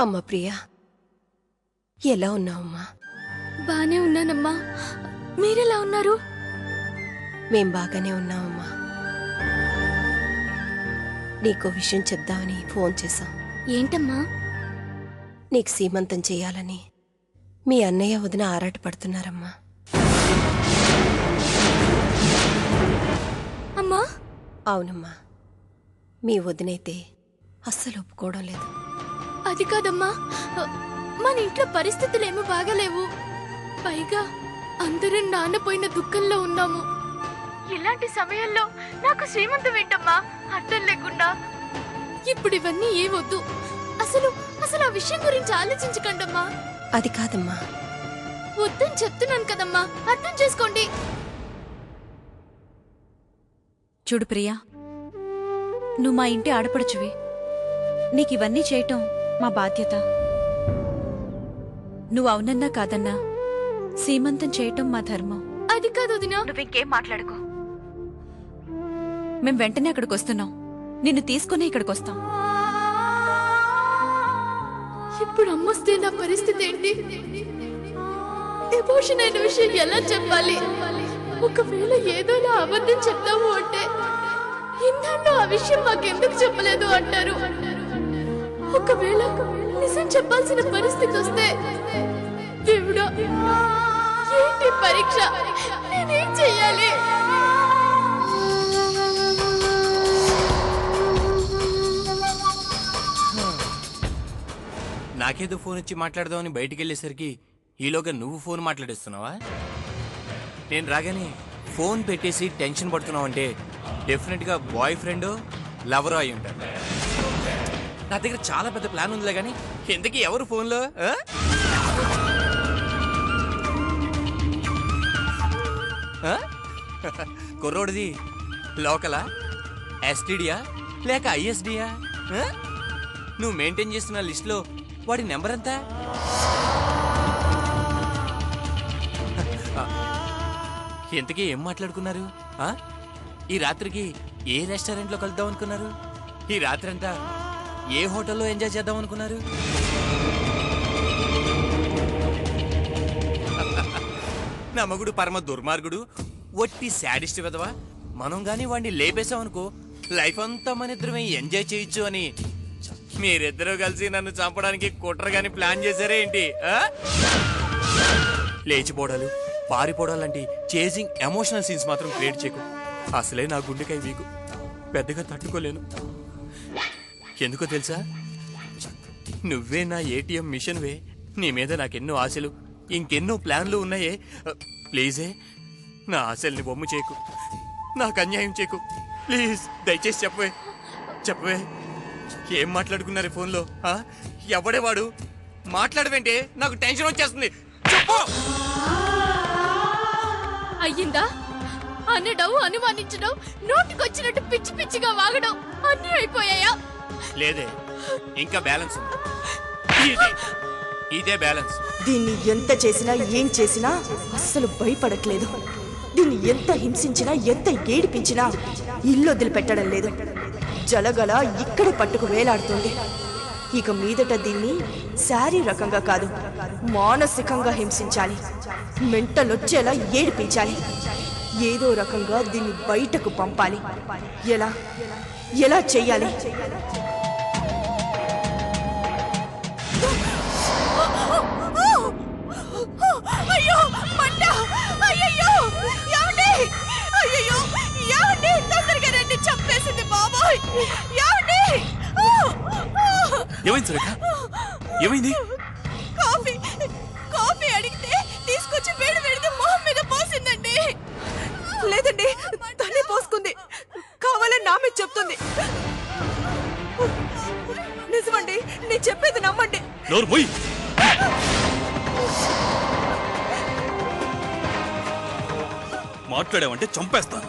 అమ్మ ప్రియా, ఎలా ఉన్నావమ్మా? బానే ఉన్నానమ్మా. మీరెలా ఉన్నారు? మేం బాగానే ఉన్నామమ్మా. నీకో విషయం చెప్దామని ఫోన్ చేశాం. ఏంటమ్మా? నీకు సీమంతం చేయాలని మీ అన్నయ్య వదిన ఆరాటపడుతున్నారమ్మా. అమ్మా? అవునమ్మా, మీ వదినైతే అస్సలు ఒప్పుకోవడం లేదు. అది కాదమ్మా, మన ఇంట్లో పరిస్థితులేమీ బాగాలేవు. పైగా అందరం నాన్నపోయిన దుఃఖంలో ఉన్నాము. ఇలాంటి సమయంలో నాకు శ్రీమంతం ఏంటమ్మా అర్థం లేకుండా. ఇప్పుడు ఇవన్నీ ఏమొద్దు. అసలు అసలు ఆ విషయం గురించి ఆలోచించకండమ్మా. అది కాదమ్మా. వద్దని చెప్తున్నాను కదమ్మా, అర్థం చేసుకోండి. చూడు ప్రియా, నువ్వు మా ఇంటి ఆడపడుచువి. నీకివన్నీ చేయటం మా బాధ్యత. నువ్వు అవునన్నా కాదన్నా సీమంతం చేయటం మా ధర్మం. అది కాదు వదినా. నువ్వింకేం మాట్లాడుకో. మేం వెంటనే అక్కడికి వస్తున్నాం. నిన్ను తీసుకునే ఇక్కడికి వస్తాం. ఇప్పుడు అమ్మొస్తే నా పరిస్థితి ఏంటి? ఎమోషన్ అయిన విషయం ఎలా చెప్పాలి? ఒకవేళ ఏదోలా అబద్ధం చెప్తాము అంటే ఇన్నాళ్ళు ఆ విషయం మాకెందుకు చెప్పలేదు అంటారు. ఒకవేళ నిజం చెప్పాల్సిన పరిస్థితి వస్తే దేవుడా, ఏంటి పరీక్ష? నేనేం చెయ్యాలి? నాకేదో ఫోన్ వచ్చి మాట్లాడదామని బయటికి వెళ్ళేసరికి ఈలోగా నువ్వు ఫోన్ మాట్లాడేస్తున్నావా? నేను రాగానే ఫోన్ పెట్టేసి టెన్షన్ పడుతున్నావంటే డెఫినెట్గా బాయ్ ఫ్రెండో లవరో అయి ఉంటారు. నా దగ్గర చాలా పెద్ద ప్లాన్ ఉందిలే కానీ ఎందుకు ఎవరు ఫోన్లో? కుర్రోడిది లోకలా, ఎస్టీడియా లేక ఐఎస్డియా? నువ్వు మెయింటైన్ చేస్తున్న లిస్ట్లో వాడి నెంబర్ ఎంత? ఎంతకీ ఏం మాట్లాడుకున్నారు? ఈ రాత్రికి ఏ రెస్టారెంట్లో కలుద్దాం అనుకున్నారు? ఈ రాత్రి అంతా ఏ హోటల్లో ఎంజాయ్ చేద్దాం అనుకున్నారు? నా మగుడు పరమ దుర్మార్గుడు, ఒట్టి శాడిస్ట్ విధవా. మనం గాని వాడిని లేపేశామనుకో లైఫ్ అంతా మన ఇద్దరమే ఎంజాయ్ చేయొచ్చు అని మీరిద్దరూ కలిసి నన్ను చంపడానికి కుట్ర గాని ప్లాన్ చేశారే ఏంటి? లేచిపోవడాలు, పారిపోవడాలు లాంటి చేజింగ్ ఎమోషనల్ సీన్స్ మాత్రం క్రియేట్ చేయకు. అసలే నా గుండెకాయ వీకు, పెద్దగా తట్టుకోలేను. ఎందుకో తెలుసా? నువ్వే నా ఏటీఎం మిషన్వే. నీ మీద నాకెన్నో ఆశలు, ఇంకెన్నో ప్లాన్లు ఉన్నాయే. ప్లీజే నా ఆశల్ని బొమ్ము చేయకు, నాకు అన్యాయం చేయకు. ప్లీజ్ దయచేసి చెప్పవే, చెప్పవే. ఏం మాట్లాడుకున్నారు ఫోన్లో? ఎవడే వాడు? మాట్లాడవేంటే? నాకు టెన్షన్ వచ్చేస్తుంది. చెప్పు. అయ్యిందా? అనడం, అనుమానించడం, నోటికొచ్చినట్టు పిచ్చి పిచ్చిగా వాగడం అన్నీ అయిపోయాయా? లేదే, ఇంకా బ్యాలెన్స్ ఉంది. ఇదే బ్యాలెన్స్. దీన్ని ఎంత చేసినా ఏం చేసినా అస్సలు భయపడట్లేదు. దీన్ని ఎంత హింసించినా ఎంత ఏడిపించినా ఇల్లు వదిలిపెట్టడం లేదు. జలగల ఇక్కడే పట్టుకు వేలాడుతుంది. ఇక మీదట దీన్ని శారీరకంగా కాదు, మానసికంగా హింసించాలి. మెంటలొచ్చేలా ఏడిపించాలి. ఏదో రకంగా దీన్ని బయటకు పంపాలి. ఎలా ఎలా చెయ్యాలి? అయ్యో మంట! అయ్యయ్యో! ఏమండి? అయ్యయ్యో! ఏమండి? తొందరగా రండి, చంపేసింది బాబోయ్! ఏమండి? ఏమైంది సురేఖ? ఏమైంది? కాఫీ కాఫీ అడిగితే తీసుకొచ్చి వేడి వేడిది మొహం మీద పోసిందండి. లేదండి, తనే పోసుకుంది. కావాలని నా మీద చెప్తుంది. నిజమండి, నేను చెప్పేది నమ్మండి. మాట్లాడావంటే చంపేస్తాను.